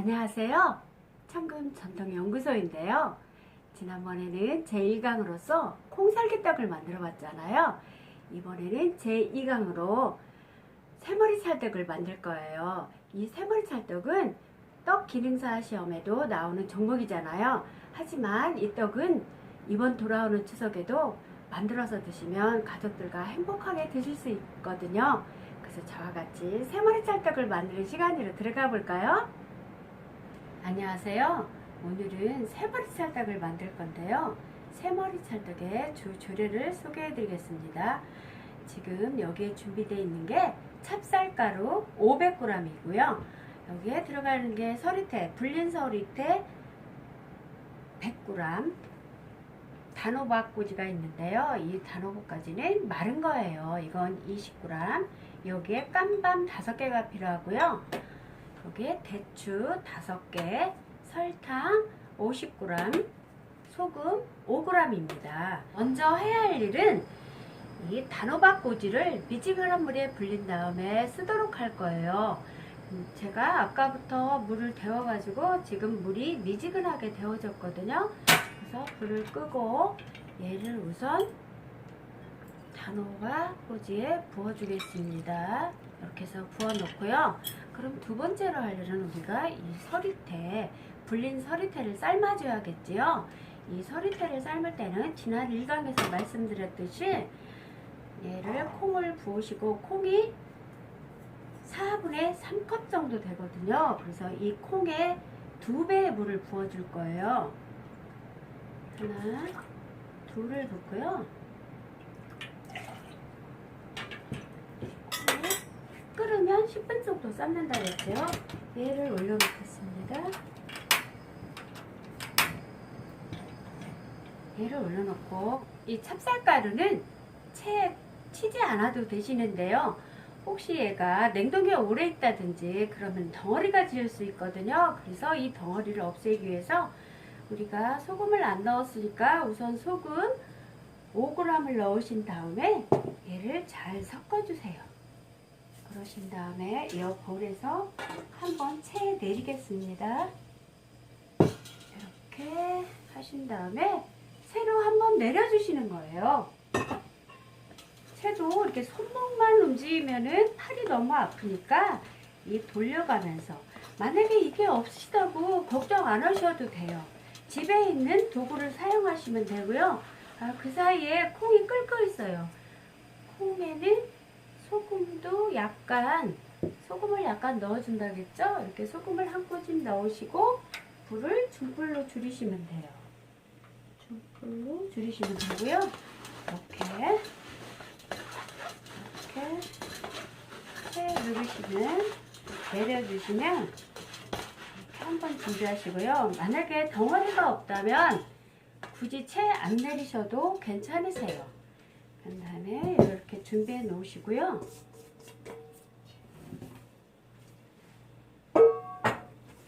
안녕하세요. 청금 전통연구소인데요. 지난번에는 제1강으로서 콩살기떡을 만들어 봤잖아요. 이번에는 제2강으로 새머리 찰떡을 만들 거예요. 이 새머리 찰떡은 떡 기능사 시험에도 나오는 종목이잖아요. 하지만 이 떡은 이번 돌아오는 추석에도 만들어서 드시면 가족들과 행복하게 드실 수 있거든요. 그래서 저와 같이 새머리 찰떡을 만드는 시간으로 들어가 볼까요? 안녕하세요. 오늘은 새머리 찰떡을 만들 건데요. 새머리 찰떡의 주 조리를 소개해 드리겠습니다. 지금 여기에 준비되어 있는 게 찹쌀가루 500g이고요. 여기에 들어가는 게 서리태, 불린 서리태 100g, 단호박꼬지가 있는데요. 이 단호박까지는 마른 거예요. 이건 20g. 여기에 깜밤 5개가 필요하고요. 여기에 대추 5개, 설탕 50g, 소금 5g입니다. 먼저 해야 할 일은 이 단호박꼬지를 미지근한 물에 불린 다음에 쓰도록 할 거예요. 제가 아까부터 물을 데워가지고 지금 물이 미지근하게 데워졌거든요. 그래서 불을 끄고 얘를 우선 단호박꼬지에 부어주겠습니다. 이렇게 해서 부어 놓고요. 그럼 두 번째로 할 일은 우리가 이 서리태, 불린 서리태를 삶아줘야겠지요. 이 서리태를 삶을 때는 지난 1강에서 말씀드렸듯이 얘를 콩을 부으시고 콩이 4분의 3컵 정도 되거든요. 그래서 이 콩에 2배의 물을 부어줄 거예요. 하나, 둘을 붓고요. 끓으면 10분 정도 삶는다 그랬죠. 얘를 올려놓겠습니다. 얘를 올려놓고 이 찹쌀가루는 채 치지 않아도 되시는데요. 혹시 얘가 냉동기에 오래 있다든지 그러면 덩어리가 지을 수 있거든요. 그래서 이 덩어리를 없애기 위해서 우리가 소금을 안 넣었으니까 우선 소금 5g을 넣으신 다음에 얘를 잘 섞어주세요. 그러신 다음에 이 볼에서 한번 채 내리겠습니다. 이렇게 하신 다음에 채로 한번 내려주시는 거예요. 채도 이렇게 손목만 움직이면은 팔이 너무 아프니까 이 돌려가면서, 만약에 이게 없으시다고 걱정 안 하셔도 돼요. 집에 있는 도구를 사용하시면 되고요. 그 사이에 콩이 끓고 있어요. 콩에는 소금을 약간 넣어준다겠죠? 이렇게 소금을 한 꼬집 넣으시고 불을 중불로 줄이시면 돼요. 중불로 줄이시면 되고요. 이렇게 누르시면, 내려주시면 이렇게 한번 준비하시고요. 만약에 덩어리가 없다면 굳이 채 안 내리셔도 괜찮으세요. 그 다음에 이렇게 준비해 놓으시고요.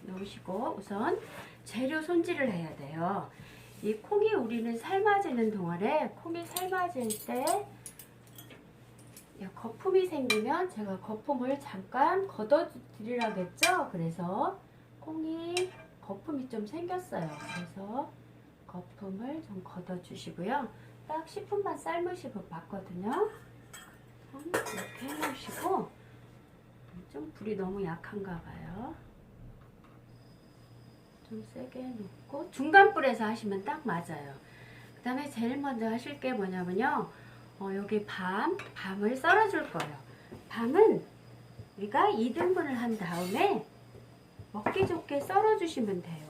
놓으시고 우선 재료 손질을 해야 돼요. 이 콩이 우리는 삶아지는 동안에, 콩이 삶아질 때 거품이 생기면 제가 거품을 잠깐 걷어 드리라겠죠. 그래서 콩이 거품이 좀 생겼어요. 그래서 거품을 좀 걷어 주시고요. 딱 10분만 삶으시고 봤거든요. 이렇게 해놓으시고, 좀 불이 너무 약한가 봐요. 좀 세게 놓고 중간 불에서 하시면 딱 맞아요. 그 다음에 제일 먼저 하실 게 뭐냐면요, 여기 밤을 썰어줄 거예요. 밤은 우리가 2등분을 한 다음에 먹기 좋게 썰어주시면 돼요.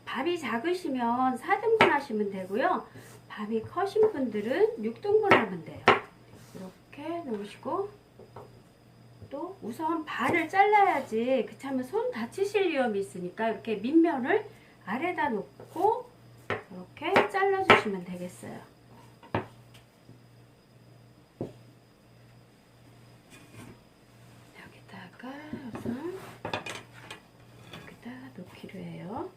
밤이 작으시면 4등분 하시면 되고요. 밤이 커신 분들은 6등분 하면 돼요. 이렇게 놓으시고, 또 우선 반을 잘라야지, 그렇다면 손 다치실 위험이 있으니까 이렇게 밑면을 아래다 놓고 이렇게 잘라주시면 되겠어요. 여기다가 우선 여기다 놓기로 해요.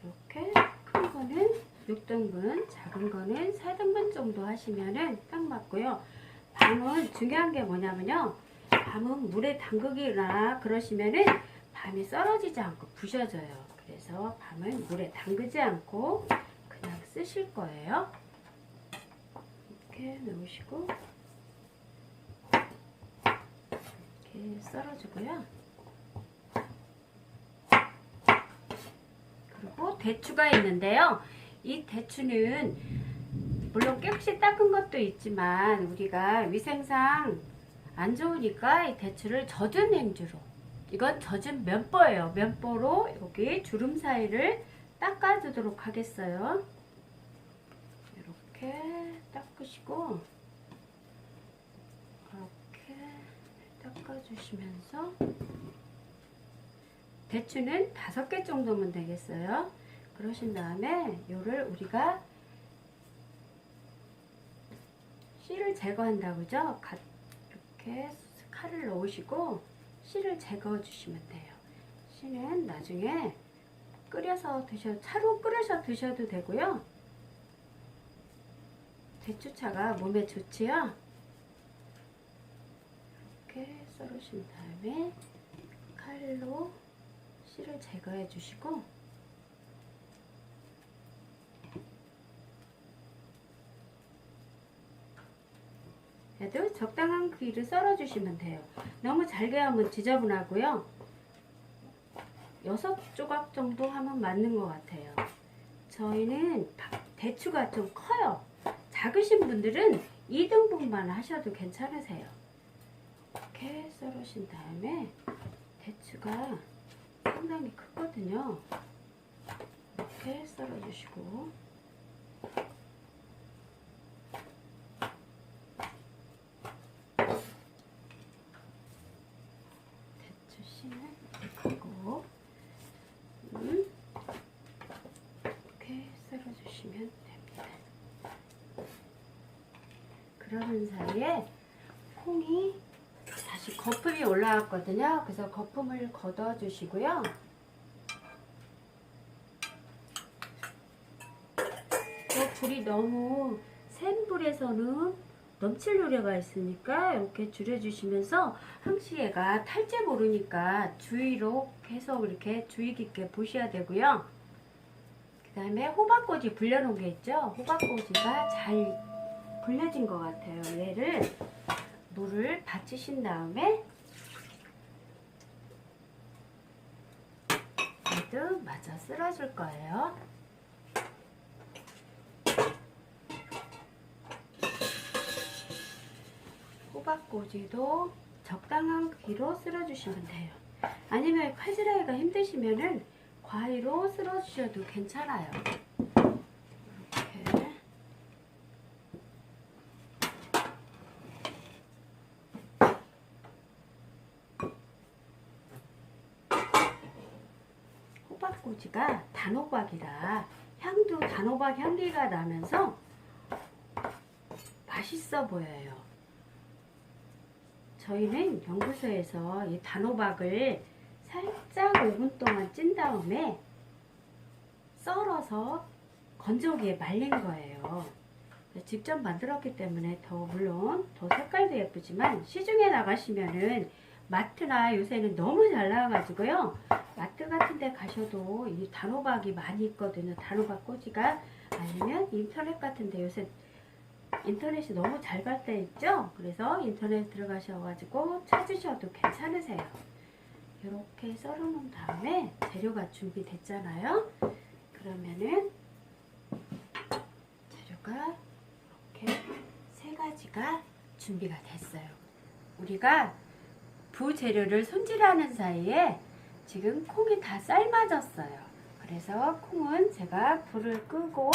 이렇게 큰 거는 6등분, 작은 거는 4등분 정도 하시면은 딱 맞고요. 밤은 중요한 게 뭐냐면요, 밤은 물에 담그기나 그러시면은 밤이 썰어지지 않고 부셔져요. 그래서 밤을 물에 담그지 않고 그냥 쓰실 거예요. 이렇게 넣으시고 이렇게 썰어주고요. 그리고 대추가 있는데요. 이 대추는 물론 깨끗이 닦은 것도 있지만 우리가 위생상 안 좋으니까 이 대추를 젖은 행주로, 이건 젖은 면보예요. 면보로 여기 주름 사이를 닦아주도록 하겠어요. 이렇게 닦으시고 이렇게 닦아주시면서 대추는 5개 정도면 되겠어요. 그러신 다음에 요를 우리가 씨를 제거한다고 그죠? 이렇게 칼을 넣으시고 씨를 제거해 주시면 돼요. 씨는 나중에 끓여서 차로 끓여서 드셔도 되고요. 대추차가 몸에 좋지요. 이렇게 썰으신 다음에 칼로 씨를 제거해 주시고 얘도 적당한 크기로 썰어 주시면 돼요. 너무 잘게 하면 지저분하고요. 6조각 정도 하면 맞는 것 같아요. 저희는 대추가 좀 커요. 작으신 분들은 2등분만 하셔도 괜찮으세요. 이렇게 썰으신 다음에 대추가 상당히 크거든요. 이렇게 썰어 주시고 대추 씨는 이렇게 크고 이렇게 썰어 주시면 됩니다. 그러는 사이에 콩이 다시 거품이 올라왔거든요. 그래서 거품을 걷어 주시고요. 불이 너무 센 불에서는 넘칠 우려가 있으니까 이렇게 줄여주시면서 항시에가 탈지 모르니까 주의로 계속 이렇게 주의 깊게 보셔야 되고요. 그 다음에 호박꼬지 불려놓은 게 있죠. 호박꼬지가 잘 불려진 것 같아요. 얘를 물을 받치신 다음에 얘도 마저 쓸어줄 거예요. 호박꼬지도 적당한 크기로 쓸어주시면 돼요. 아니면 칼질하기가 힘드시면은 과위로 쓸어주셔도 괜찮아요. 이렇게 호박꼬지가 단호박이라 향도 단호박 향기가 나면서 맛있어 보여요. 저희는 연구소에서 이 단호박을 살짝 5분 동안 찐 다음에 썰어서 건조기에 말린 거예요. 직접 만들었기 때문에 물론 더 색깔도 예쁘지만 시중에 나가시면은 마트나 요새는 너무 잘 나와가지고요. 마트 같은 데 가셔도 이 단호박이 많이 있거든요. 단호박 꼬지가. 아니면 인터넷 같은 데 요새 인터넷이 너무 잘 발달돼 있죠. 그래서 인터넷 들어가셔가지고 찾으셔도 괜찮으세요. 이렇게 썰어 놓은 다음에 재료가 준비됐잖아요. 그러면은 재료가 이렇게 3가지가 준비가 됐어요. 우리가 부재료를 손질하는 사이에 지금 콩이 다 삶아졌어요. 그래서 콩은 제가 불을 끄고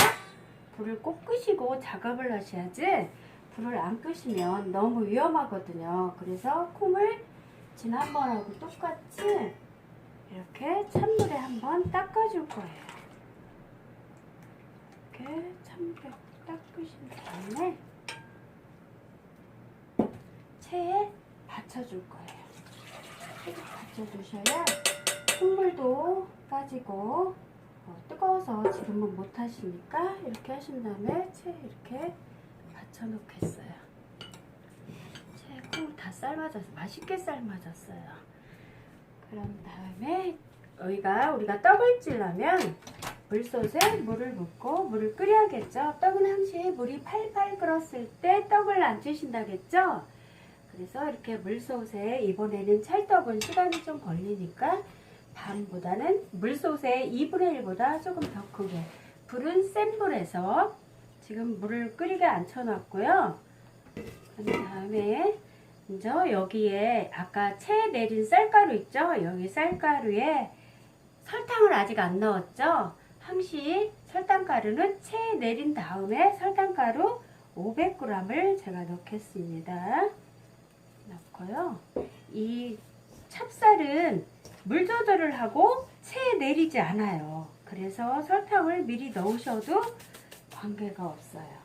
불을 꼭 끄시고 작업을 하셔야지 불을 안 끄시면 너무 위험하거든요. 그래서 콩을 지난번하고 똑같이 이렇게 찬물에 한번 닦아줄 거예요. 이렇게 찬물에 닦으신 다음에 체에 받쳐줄 거예요. 체에 받쳐주셔야 콩물도 빠지고 뜨거워서 지금은 못 하시니까 이렇게 하신 다음에 체에 이렇게 받쳐 놓겠어요. 체에 콩을 다 삶아져서 맛있게 삶아졌어요. 그런 다음에 우리가 떡을 찌려면 물솥에 물을 붓고 물을 끓여야겠죠. 떡은 항시 물이 팔팔 끓었을 때 떡을 안 찌신다겠죠. 그래서 이렇게 물솥에, 이번에는 찰떡은 시간이 좀 걸리니까 밤보다는 물솥에 2분의 1보다 조금 더 크게, 불은 센 불에서 지금 물을 끓이게 앉혀놨고요. 그 다음에 이제 여기에 아까 채 내린 쌀가루 있죠? 여기 쌀가루에 설탕을 아직 안 넣었죠? 항시 설탕가루는 채 내린 다음에 설탕가루 500g을 제가 넣겠습니다. 넣고요. 이 찹쌀은 물 조절을 하고 채 내리지 않아요. 그래서 설탕을 미리 넣으셔도 관계가 없어요.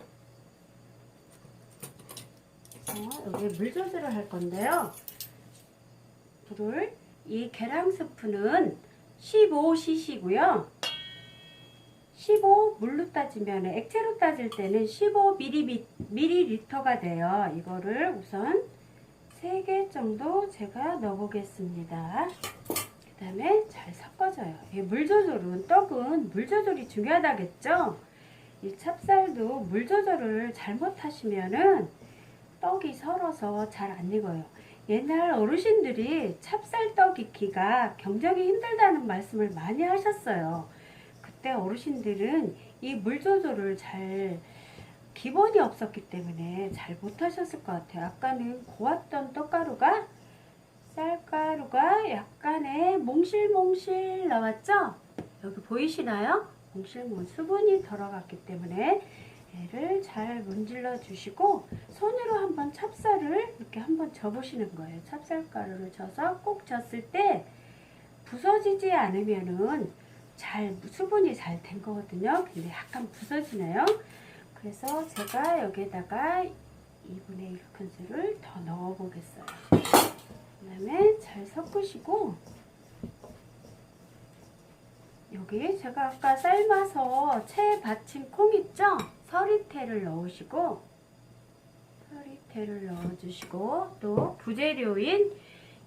여기 물 조절을 할 건데요. 이 계량 스프는 15cc고요. 15 물로 따지면, 액체로 따질 때는 15ml가 돼요. 이거를 우선 3개 정도 제가 넣어 보겠습니다. 그 다음에 잘 섞어줘요. 물 조절은, 떡은 물 조절이 중요하다겠죠? 이 찹쌀도 물 조절을 잘못하시면은 떡이 설어서 잘 안 익어요. 옛날 어르신들이 찹쌀떡 익기가 굉장히 힘들다는 말씀을 많이 하셨어요. 그때 어르신들은 이 물 조절을 기본이 없었기 때문에 잘 못하셨을 것 같아요. 아까는 고왔던 떡가루가, 쌀가루가 약간의 몽실몽실 나왔죠? 여기 보이시나요? 몽실몽실 수분이 들어갔기 때문에 얘를 잘 문질러 주시고, 손으로 한번 찹쌀을 이렇게 한번 져보시는 거예요. 찹쌀가루를 져서 꼭 졌을 때 부서지지 않으면은 수분이 잘 된 거거든요. 근데 약간 부서지네요. 그래서 제가 여기에다가 2분의 1 큰술을 더 넣어 보겠어요. 그 다음에 잘 섞으시고, 여기 제가 아까 삶아서 채 받침 콩 있죠? 서리태를 넣으시고, 서리태를 넣어주시고, 또 부재료인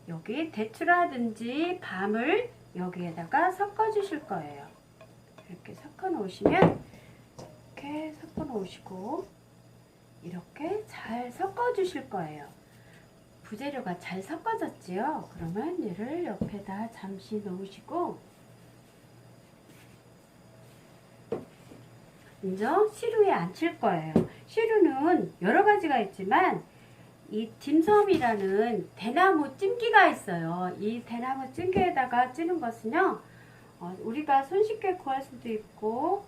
여기 대추라든지 밤을 여기에다가 섞어 주실 거예요. 이렇게 섞어 놓으시면, 이렇게 섞어 놓으시고, 이렇게 잘 섞어 주실 거예요. 부재료가 잘 섞어졌지요? 그러면 얘를 옆에다 잠시 놓으시고, 이제 시루에 앉힐 거예요. 시루는 여러 가지가 있지만 이 딤섬이라는 대나무 찜기가 있어요. 이 대나무 찜기에다가 찌는 것은요, 우리가 손쉽게 구할 수도 있고,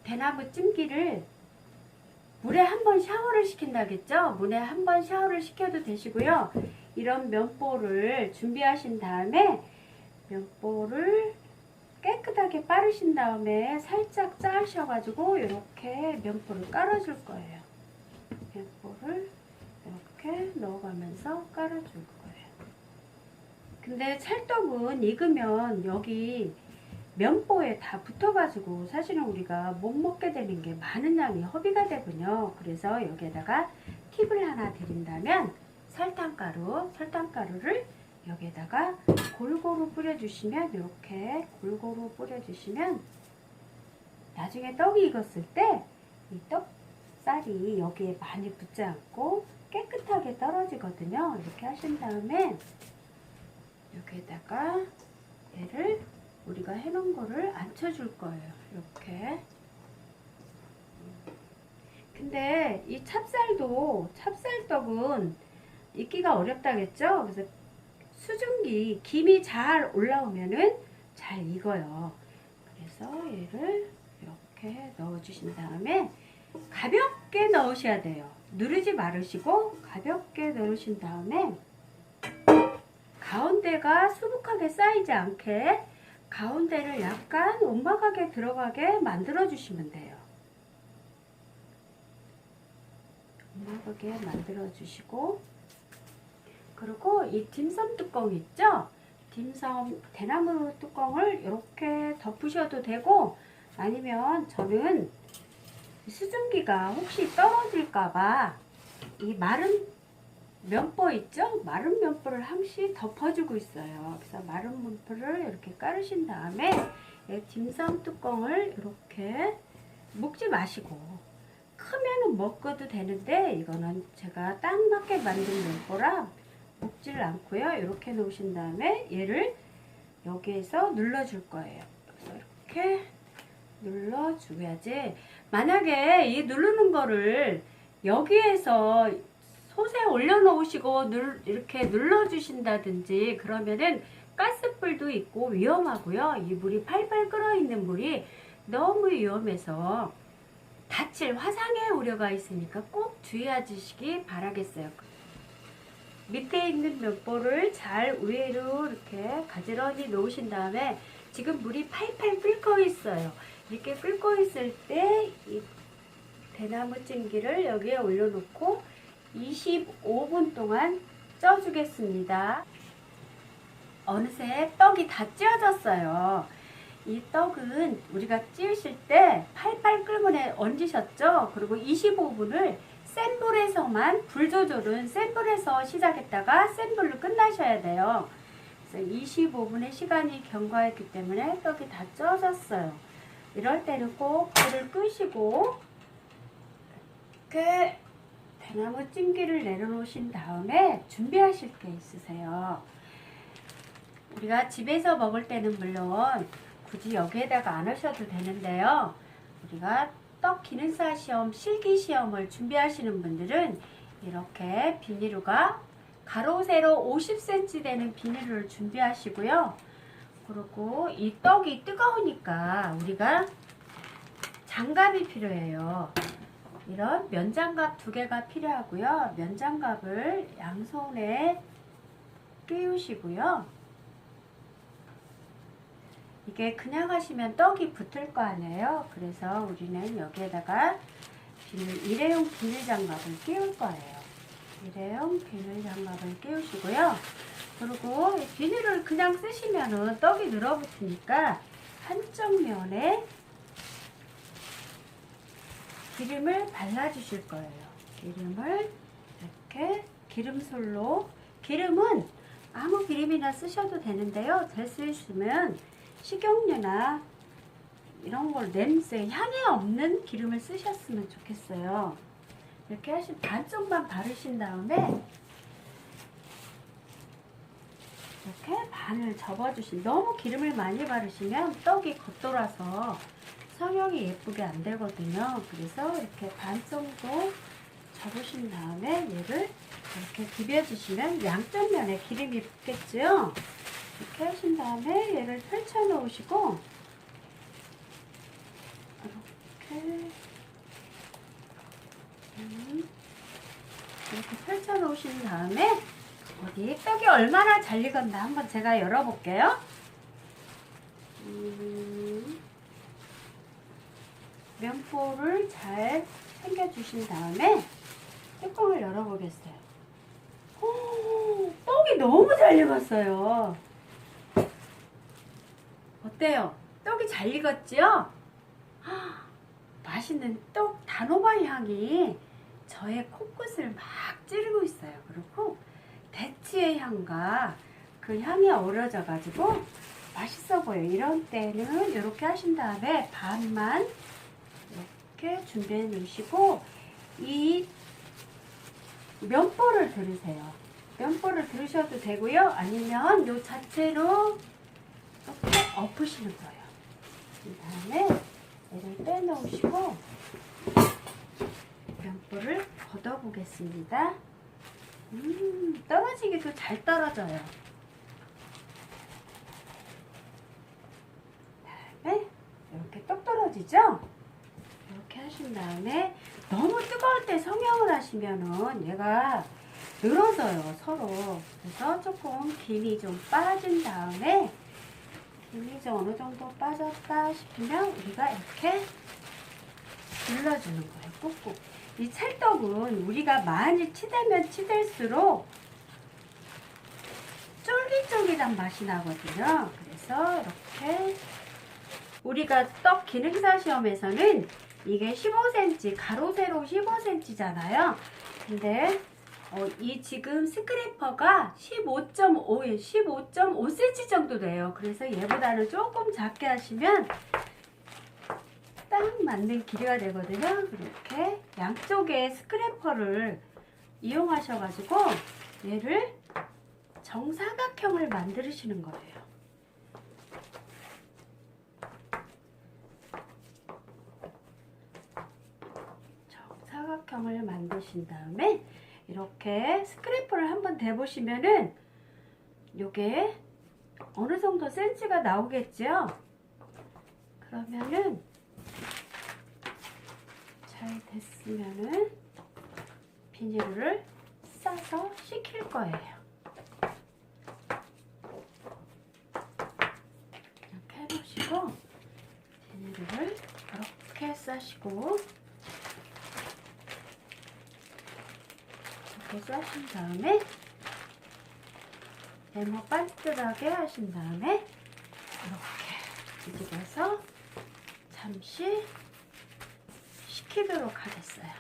대나무 찜기를 물에 한번 샤워를 시킨다겠죠? 물에 한번 샤워를 시켜도 되시고요. 이런 면보를 준비하신 다음에 면보를 깨끗하게 빠르신 다음에 살짝 짜셔가지고 이렇게 면보를 깔아줄 거예요. 면보를 이렇게 넣어가면서 깔아줄 거예요. 근데 찰떡은 익으면 여기 면보에 다 붙어가지고 사실은 우리가 못 먹게 되는 게 많은 양이 허비가 되군요. 그래서 여기에다가 팁을 하나 드린다면 설탕가루를 여기에다가 골고루 뿌려주시면, 이렇게 골고루 뿌려주시면 나중에 떡이 익었을 때 이 떡쌀이 여기에 많이 붙지 않고 깨끗하게 떨어지거든요. 이렇게 하신 다음에 여기에다가 얘를 우리가 해놓은 거를 앉혀줄 거예요. 이렇게. 근데 이 찹쌀떡은 익기가 어렵다겠죠? 그래서 수증기, 김이 잘 올라오면은 잘 익어요. 그래서 얘를 이렇게 넣어주신 다음에 가볍게 넣으셔야 돼요. 누르지 말으시고 가볍게 넣으신 다음에 가운데가 수북하게 쌓이지 않게 가운데를 약간 온박하게 들어가게 만들어 주시면 돼요. 온박하게 만들어 주시고, 그리고 이 딤섬 뚜껑 있죠? 딤섬 대나무 뚜껑을 이렇게 덮으셔도 되고, 아니면 저는 수증기가 혹시 떨어질까봐 이 마른 면보 있죠? 마른 면보를 항시 덮어주고 있어요. 그래서 마른 면보를 이렇게 깔으신 다음에 딤섬 뚜껑을 이렇게 묶지 마시고, 크면은 먹어도 되는데 이거는 제가 딱 맞게 만든 면보라 묶지를 않고요. 이렇게 놓으신 다음에 얘를 여기에서 눌러줄 거예요. 그래서 이렇게 눌러줘야지. 만약에 이 누르는 거를 여기에서 솥에 올려놓으시고 이렇게 눌러주신다든지 그러면은 가스불도 있고 위험하고요. 이 물이 팔팔 끓어있는 물이 너무 위험해서 다칠 화상의 우려가 있으니까 꼭 주의하시기 바라겠어요. 밑에 있는 면보를 잘 위로 이렇게 가지런히 놓으신 다음에 지금 물이 팔팔 끓고 있어요. 이렇게 끓고 있을 때 이 대나무 찜기를 여기에 올려놓고 25분 동안 쪄주겠습니다. 어느새 떡이 다 찌어졌어요. 이 떡은 우리가 찌우실 때 팔팔 끓는 에 얹으셨죠? 그리고 25분을 센 불에서만, 불 조절은 센 불에서 시작했다가 센 불로 끝나셔야 돼요. 그래서 25분의 시간이 경과했기 때문에 떡이 다 쪄졌어요. 이럴 때는 꼭 불을 끄시고 이렇게 대나무 찜기를 내려놓으신 다음에 준비하실 게 있으세요. 우리가 집에서 먹을 때는 물론 굳이 여기에다가 안 하셔도 되는데요. 우리가 떡 기능사 시험, 실기 시험을 준비하시는 분들은 이렇게 비닐루가 가로 세로 50cm 되는 비닐루를 준비하시고요. 그리고 이 떡이 뜨거우니까 우리가 장갑이 필요해요. 이런 면장갑 2개가 필요하고요. 면장갑을 양손에 끼우시고요. 이게 그냥 하시면 떡이 붙을 거 아니에요. 그래서 우리는 여기에다가 일회용 비닐 장갑을 끼울 거예요. 일회용 비닐 장갑을 끼우시고요. 그리고 비닐을 그냥 쓰시면은 떡이 늘어붙으니까 한쪽 면에 기름을 발라주실 거예요. 기름을 이렇게 기름솔로, 기름은 아무 기름이나 쓰셔도 되는데요. 될 수 있으면 식용유나 이런 걸 냄새, 향이 없는 기름을 쓰셨으면 좋겠어요. 이렇게 하시면 반쪽만 바르신 다음에 이렇게 반을 접어주신, 너무 기름을 많이 바르시면 떡이 겉돌아서 성형이 예쁘게 안 되거든요. 그래서 이렇게 반 정도 접으신 다음에 얘를 이렇게 비벼주시면 양쪽 면에 기름이 붙겠죠. 이렇게 하신 다음에 얘를 펼쳐 놓으시고 이렇게 펼쳐 놓으신 다음에 어디 떡이 얼마나 잘 익었나 한번 제가 열어볼게요. 면포를 잘 챙겨주신 다음에 뚜껑을 열어보겠어요. 오, 떡이 너무 잘 익었어요. 어때요? 떡이 잘 익었죠? 맛있는 떡 단호박 향이 저의 코끝을 막 찌르고 있어요. 그리고 대추의 향과 그 향이 어우러져 가지고 맛있어 보여요. 이런 때는 이렇게 하신 다음에 반만 이렇게 준비해 놓으시고 이 면보를 들으세요. 면보를 들으셔도 되고요. 아니면 요 자체로 이렇게 엎으시는 거예요. 그 다음에 얘를 빼놓으시고 면보를 걷어보겠습니다. 떨어지기도 잘 떨어져요. 그다음에 이렇게 똑 떨어지죠? 이렇게 하신 다음에 너무 뜨거울 때 성형을 하시면은 얘가 늘어져요, 서로. 그래서 조금 김이 좀 빠진 다음에, 김이 좀 어느 정도 빠졌다 싶으면 우리가 이렇게 눌러주는 거예요, 꾹꾹. 이 찰떡은 우리가 많이 치대면 치댈수록 쫄깃쫄깃한 맛이 나거든요. 그래서 이렇게 우리가 떡 기능사 시험에서는 이게 15cm, 가로 세로 15cm잖아요. 근데 이 지금 스크래퍼가 15.5cm 정도 돼요. 그래서 얘보다는 조금 작게 하시면 딱 맞는 길이가 되거든요. 이렇게 양쪽에 스크래퍼를 이용하셔가지고 얘를 정사각형을 만드시는 거예요. 정사각형을 만드신 다음에 이렇게 스크래퍼를 한번 대보시면은 요게 어느 정도 센치가 나오겠죠? 그러면은 잘 됐으면은 비닐을 싸서 식힐 거예요. 이렇게 해놓으시고 비닐을 이렇게 싸시고 이렇게 싸신 다음에 네모 반듯하게 하신 다음에 이렇게 뒤집어서 잠시 식히도록 하겠어요.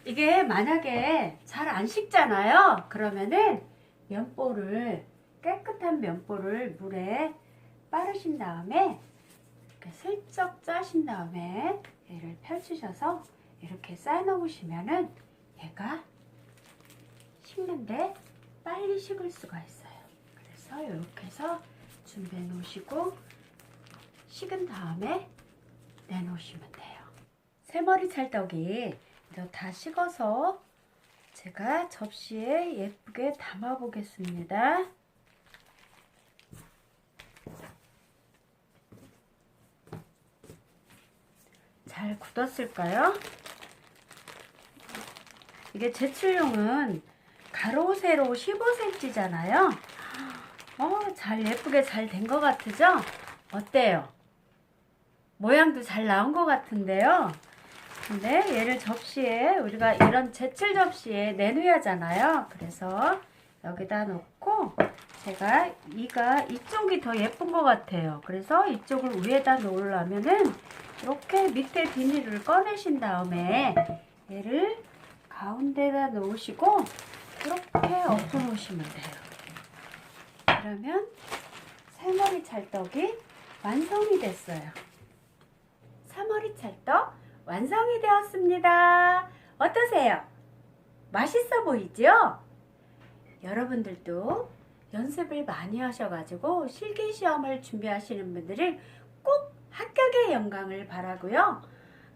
이게 만약에 잘 안 식잖아요. 그러면은 면보를, 깨끗한 면보를 물에 빠르신 다음에 이렇게 슬쩍 짜신 다음에 얘를 펼치셔서 이렇게 쌓아 놓으시면은 얘가 식는데 빨리 식을 수가 있어요. 그래서 이렇게 해서 준비해 놓으시고 식은 다음에 내놓으시면 돼요. 새머리 찰떡이 다 식어서 제가 접시에 예쁘게 담아 보겠습니다. 잘 굳었을까요? 이게 제출용은 가로 세로 15cm잖아요. 잘 예쁘게 잘 된 것 같으죠? 어때요? 모양도 잘 나온 것 같은데요. 근데 얘를 접시에, 우리가 이런 제칠 접시에 내놓아야 하잖아요. 그래서 여기다 놓고 제가 이쪽이 더 예쁜 것 같아요. 그래서 이쪽을 위에다 놓으려면은 이렇게 밑에 비닐을 꺼내신 다음에 얘를 가운데다 놓으시고 이렇게 엎어 놓으시면 돼요. 그러면 새머리 찰떡이 완성이 됐어요. 새머리 찰떡 완성이 되었습니다. 어떠세요? 맛있어 보이죠? 여러분들도 연습을 많이 하셔가지고 실기시험을 준비하시는 분들은 꼭 합격의 영광을 바라고요.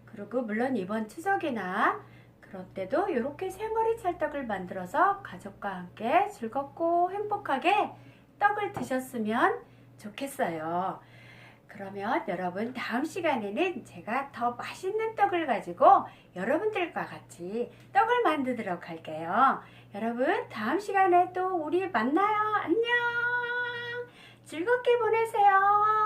그리고 물론 이번 추석이나 그럴 때도 이렇게 새머리 찰떡을 만들어서 가족과 함께 즐겁고 행복하게 떡을 드셨으면 좋겠어요. 그러면 여러분 다음 시간에는 제가 더 맛있는 떡을 가지고 여러분들과 같이 떡을 만들도록 할게요. 여러분 다음 시간에 또 우리 만나요. 안녕. 즐겁게 보내세요.